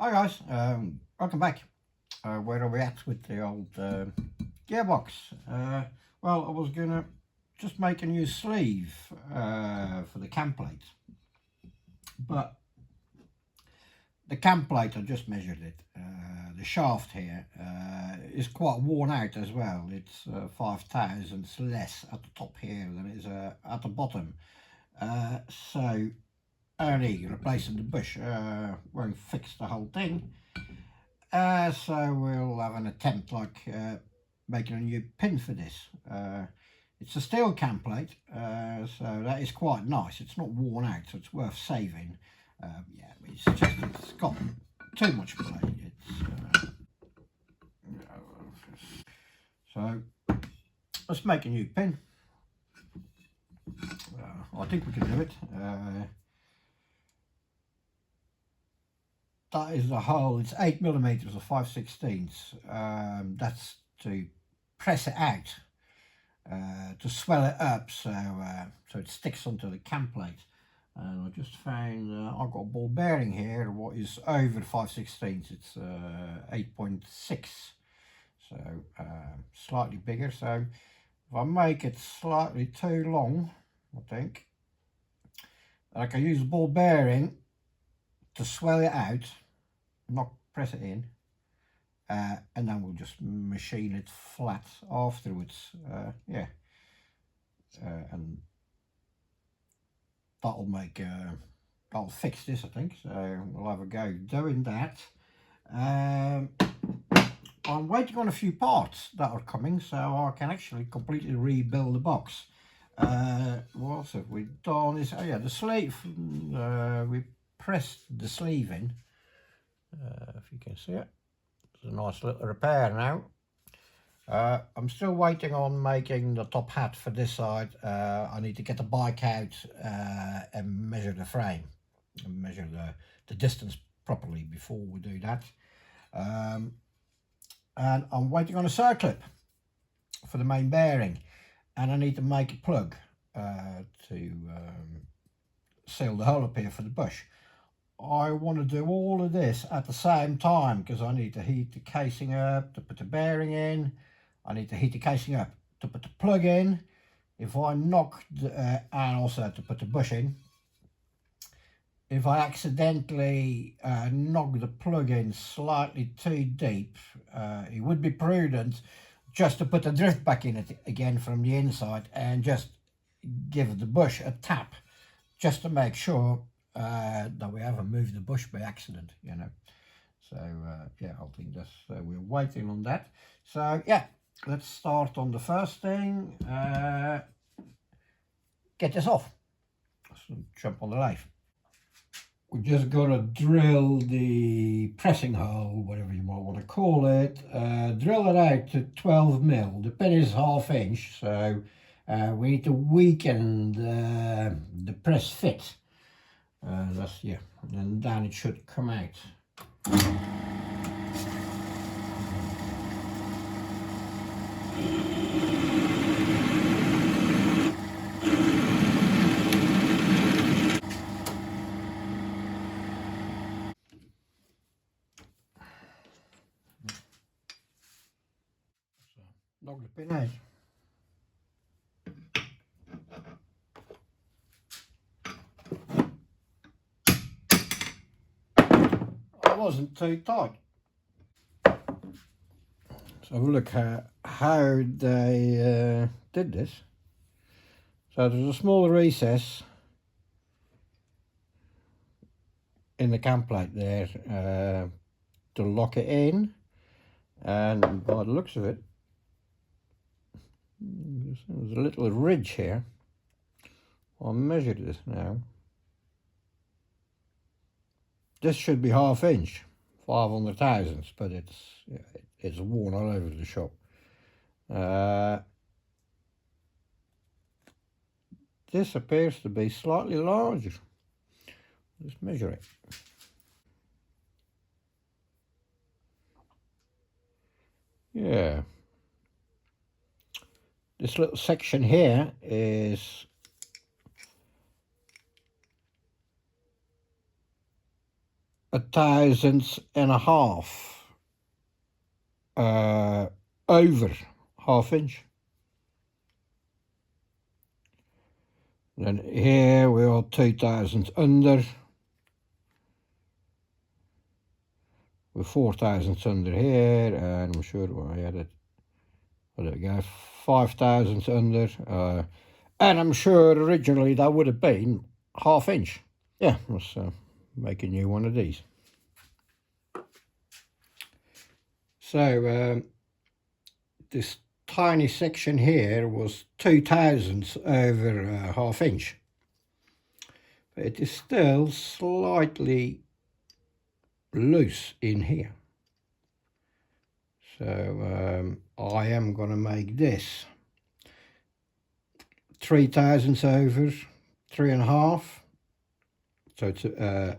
Hi guys, welcome back. Where are we at with the old gearbox? Well, I was gonna just make a new sleeve for the cam plate, but the cam plate, I just measured it. The shaft here is quite worn out as well. It's 5 thousandths less at the top here than it is at the bottom. So only replacing the bush won't fix the whole thing. So we'll have an attempt like making a new pin for this. It's a steel cam plate, so that is quite nice. It's not worn out, so it's worth saving. Yeah, it's got too much play. So let's make a new pin. I think we can do it. That is the hole. It's 8mm or 5/16. That's to press it out, to swell it up, so it sticks onto the cam plate. And I just found I've got a ball bearing here what is over 5/16. It's 8.6, so slightly bigger. So if I make it slightly too long, I think I can use the ball bearing to swell it out, not press it in, and then we'll just machine it flat afterwards. Yeah, and that'll fix this, I think. So we'll have a go doing that. I'm waiting on a few parts that are coming, so I can actually completely rebuild the box. What else have we done? Oh yeah, the sleeve. We pressed the sleeve in. If you can see it, it's a nice little repair now. I'm still waiting on making the top hat for this side. I need to get the bike out and measure the frame and measure the distance properly before we do that. And I'm waiting on a circlip for the main bearing, and I need to make a plug to seal the hole up here for the bush. I want to do all of this at the same time because I need to heat the casing up to put the bearing in. I need to heat the casing up to put the plug in. If I knock and also to put the bush in. If I accidentally knock the plug in slightly too deep, it would be prudent just to put the drift back in it again from the inside and just give the bush a tap, just to make sure that we haven't moved the bush by accident, you know. So yeah, I think that's we're waiting on that. So yeah, let's start on the first thing. Get this off. So jump on the lathe. We're just gonna drill the pressing hole, whatever you might want to call it. Drill it out to 12mm. The pin is 1/2 inch, so we need to weaken the press fit. That's, yeah, and then it should come out. So, knock the pin out. It wasn't too tight. So look how they did this. So there's a small recess in the cam plate there to lock it in, and by the looks of it, there's a little ridge here. I'll measure this now. This should be 1/2 inch, 500 thousandths, but it's worn all over the shop. This appears to be slightly larger. Let's measure it. Yeah. This little section here is 1,500 over ½ inch. Then here we are 2,000 under. We're 4,000 under here, and I'm sure I had it. Well, there we go, 5,000 under. And I'm sure originally that would have been ½ inch. Yeah, let's make a new one of these. So this tiny section here was 2,000 over ½ inch, but it is still slightly loose in here. So I am going to make this 3,000 over 3.5, so it's a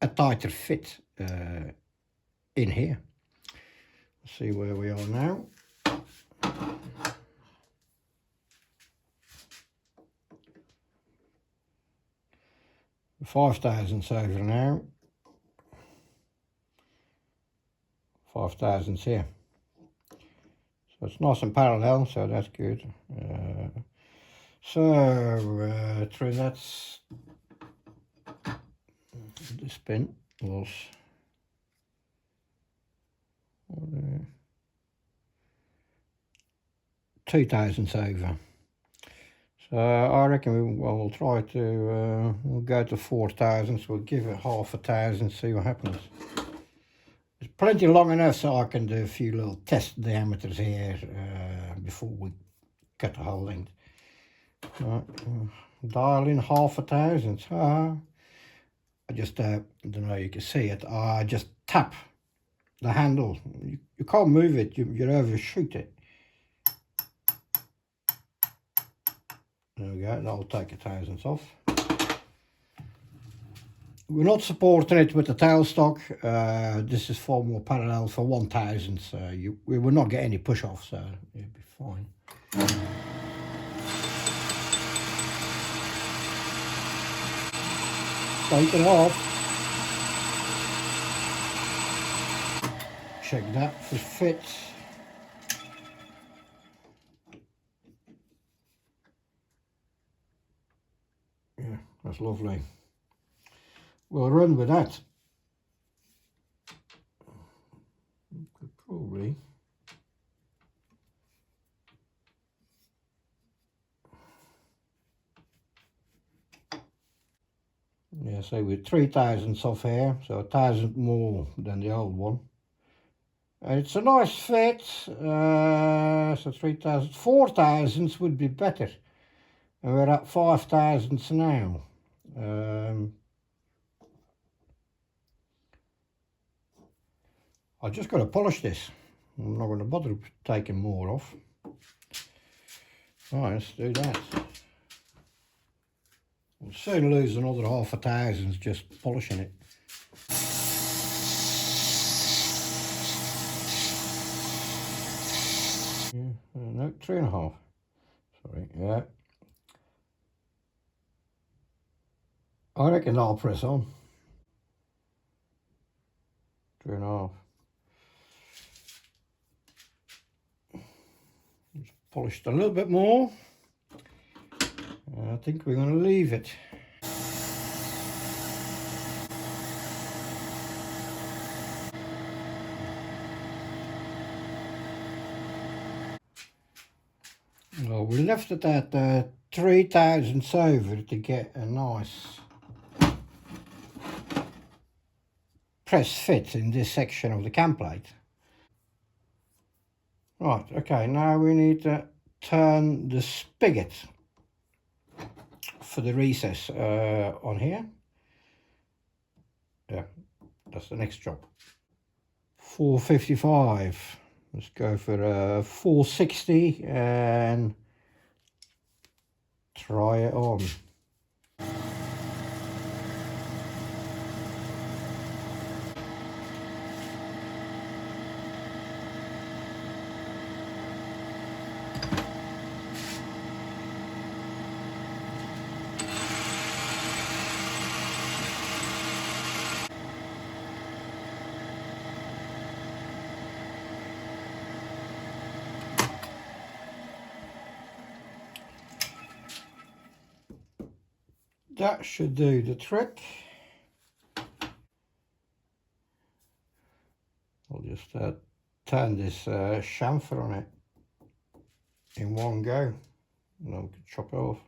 tighter fit in here. Let's see where we are now. Five thousandths over now. 5,000 here. So it's nice and parallel, so that's good. Through that's this pin was 2,000 over. So I reckon we'll try to we'll go to 4,000. We'll give it 1/1000, see what happens. It's plenty long enough so I can do a few little test diameters here before we cut the whole length. Dial in 1/1000. I just don't know if you can see it. I just tap the handle. You can't move it. You overshoot it. There we go. That'll take 1,000 off. We're not supporting it with the tailstock. This is far more parallel for 1,000, so we will not get any push off, so it'll be fine. Take it off. Check that for fit. Yeah, that's lovely. We'll run with that. Could probably. Yeah, so with 3,000 off here, so 1,000 more than the old one. And it's a nice fit, so 3,000, 4,000 would be better. And we're at 5,000 now. I just got to polish this. I'm not going to bother taking more off. Right, let's do that. We'll soon lose another 1/1000 just polishing it. Yeah, no, 3.5. Sorry, yeah. I reckon I'll press on. 3.5. Just polished a little bit more. I think we're going to leave it. Well, we left it at 3,000 over to get a nice press fit in this section of the cam plate. Right, okay, now we need to turn the spigot for the recess on here. Yeah, that's the next job. 455. Let's go for 460 and try it on. that should do the trick. I'll just turn this chamfer on it in one go, and then we can chop it off.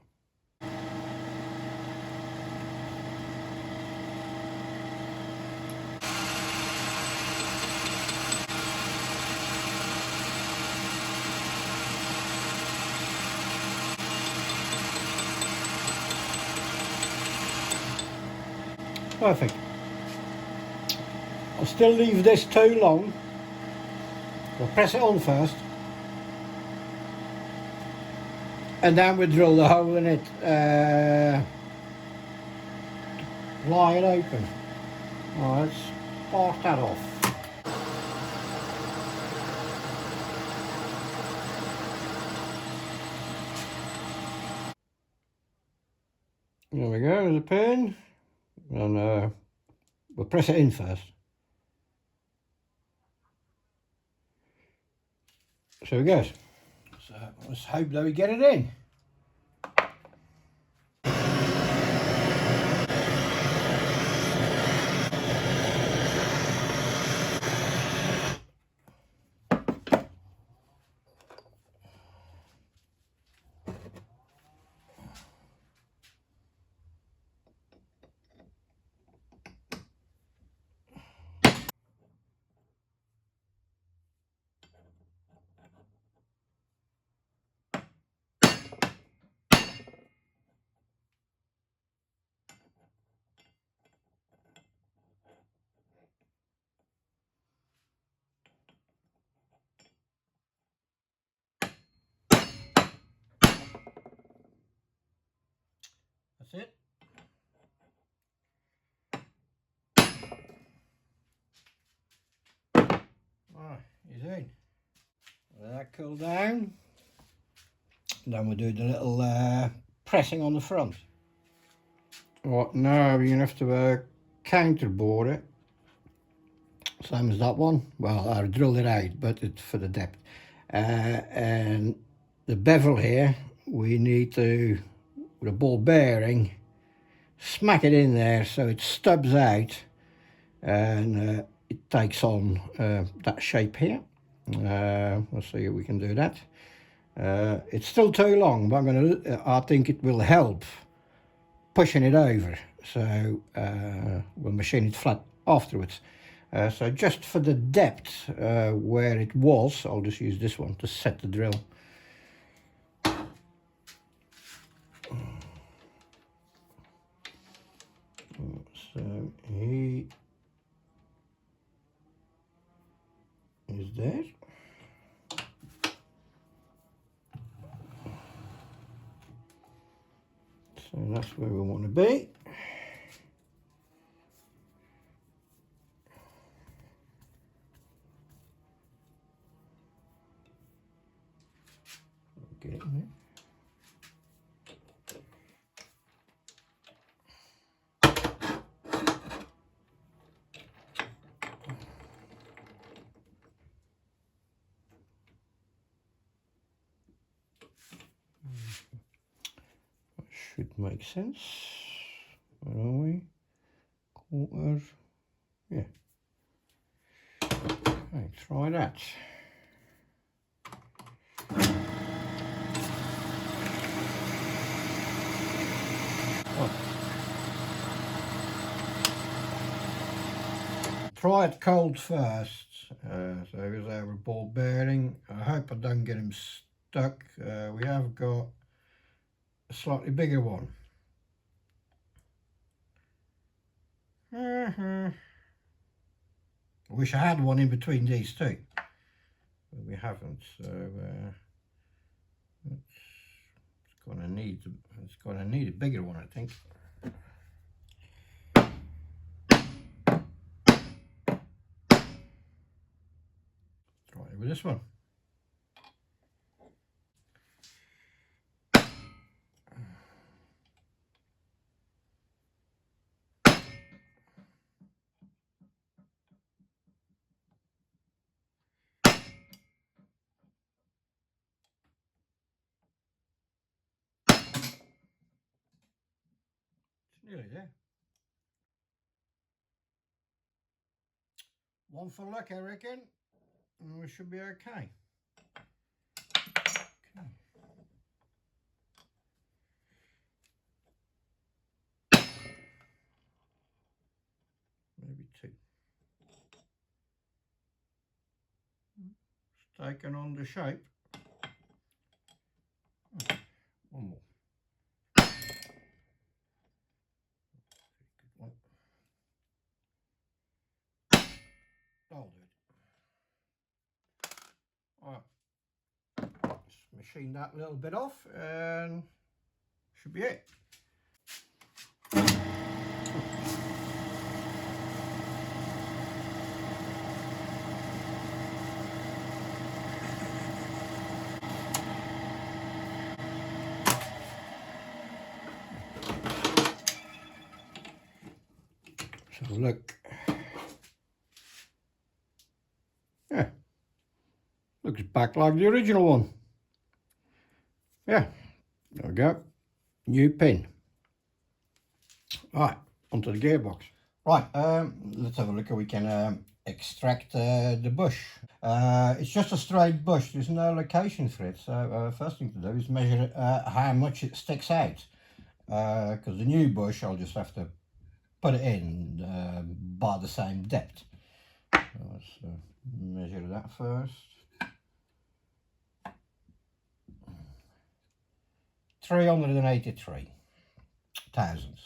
Perfect. I'll still leave this too long. We'll press it on first, and then we drill the hole in it, lie it open. Alright, let's spark that off. There we go, there's a pin, and we'll press it in first. So it goes. So let's hope that we get it in. That's it. Right, he's in. Let that cool down. Then we'll do the little pressing on the front. Right, now you're gonna have to counterboard it. Same as that one. Well, I drilled it out, but it's for the depth. And the bevel here, we need to, with a ball bearing, smack it in there so it stubs out, and it takes on that shape here. Let's see if we can do that. It's still too long, but I think it will help pushing it over, so we'll machine it flat afterwards. So just for the depth where it was, I'll just use this one to set the drill. So he is there. So that's where we want to be. Get it in there. That should make sense. Where are we? Quarter. Yeah. Okay, try that. Try it cold first. So here's our ball bearing. I hope I don't get him stuck. We have got a slightly bigger one. I wish I had one in between these two, but we haven't. So it's gonna need a bigger one, I think. Try it with this one. Nearly there. One for luck, I reckon, and we should be okay. Maybe two. It's taken on the shape. One more. Good one. That'll do it. Alright. Just machine that little bit off and should be it. So look. Yeah. Looks back like the original one. Yeah. There we go. New pin. Right, onto the gearbox. Right, let's have a look how we can extract the bush. It's just a straight bush, there's no location for it. So first thing to do is measure how much it sticks out. Because the new bush, I'll just have to put it in by the same depth. Let's measure that first. 383 thousandths.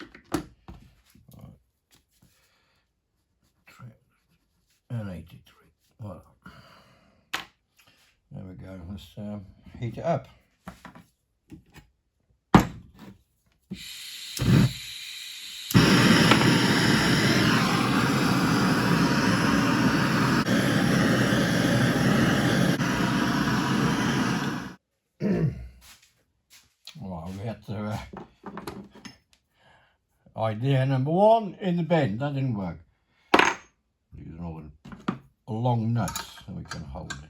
383. Voilà. There we go. Let's heat it up. Well, we had to idea number one in the bin. That didn't work. Using all the long nuts so we can hold it.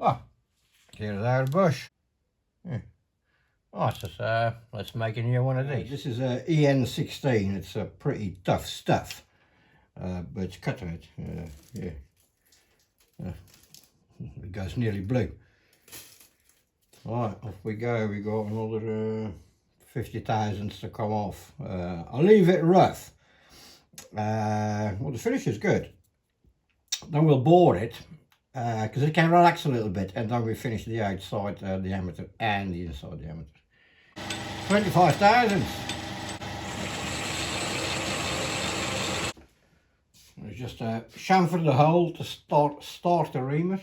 Oh, here's our bush. Yeah. Oh, let's make a new one of these. This is a EN16. It's a pretty tough stuff, but it's cut out. Yeah, it goes nearly blue. Right, off we go. We got another 50 thousandths to come off. I'll leave it rough. Well, the finish is good. Then we'll bore it because it can relax a little bit, and then we finish the outside diameter and the inside diameter. 25 thousandths. There's just a chamfer the hole to start the reamer.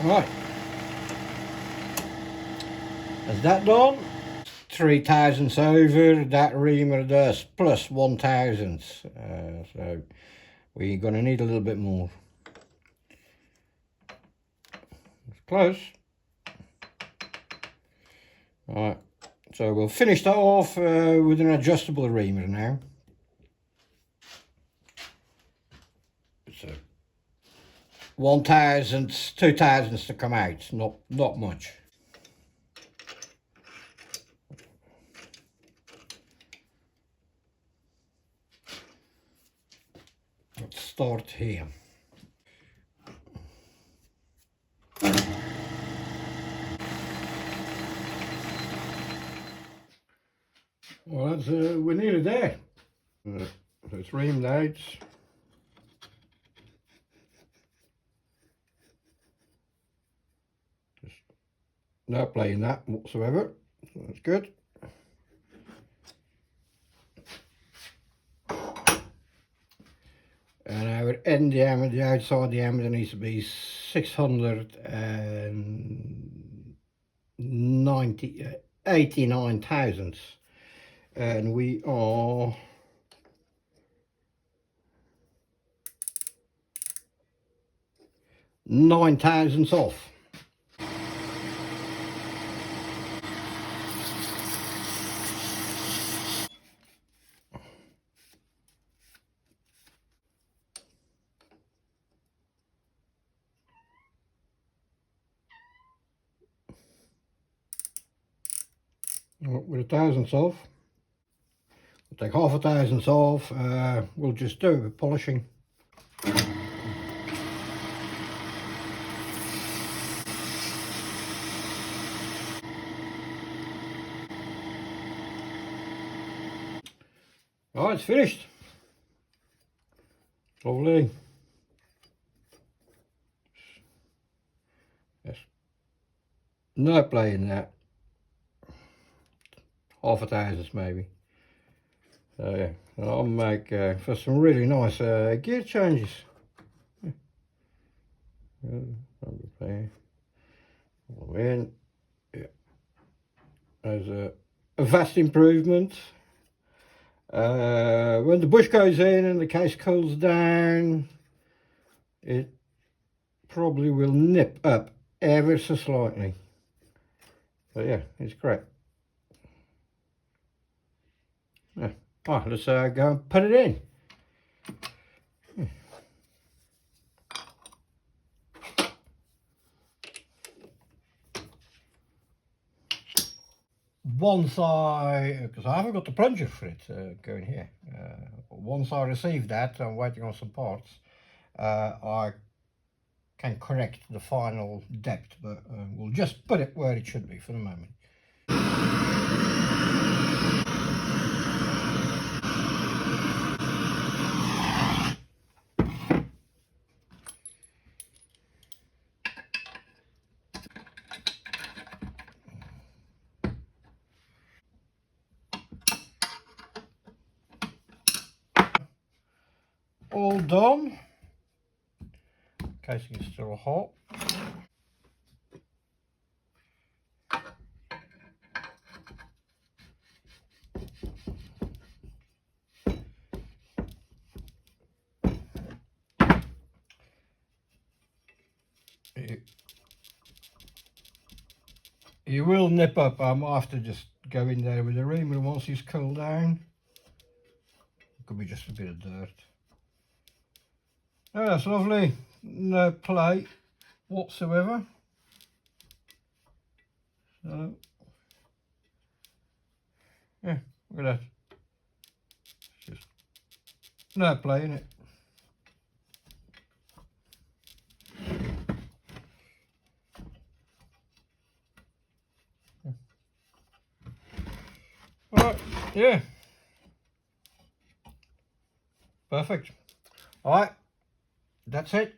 Right, is that done? 3 thousandths over that reamer does, plus 1 thousandth. So we're going to need a little bit more. It's close. Alright, so we'll finish that off with an adjustable reamer now. So 1 thousandths, 2 thousandths to come out, not much. Let's start here. Well, that's, we're nearly there. So it's reamed out. No play in that whatsoever. That's good. And our end diameter, the outside diameter needs to be 689 thousandths, and we are 9 thousandths off. With a thousandths off, we'll take half a thousandths off. We'll just do it with polishing. Oh, it's finished. Lovely. Yes. No play in that. Half a thousandths maybe. So yeah, I'll make for some really nice gear changes. Play. In. Yeah. There's a vast improvement. When the bush goes in and the case cools down, it probably will nip up ever so slightly. But yeah, it's great. Yeah. Oh, let's go and put it in. Once because I haven't got the plunger for it going here. Once I receive that, I'm waiting on some parts. I can correct the final depth, but we'll just put it where it should be for the moment. All done. Casing is still hot. You will nip up. I might have to just go in there with the reamer once he's cooled down. It could be just a bit of dirt. Oh, that's lovely. No play whatsoever. So, yeah, look at that. Just no play in it. Alright, yeah. Perfect. Alright, that's it.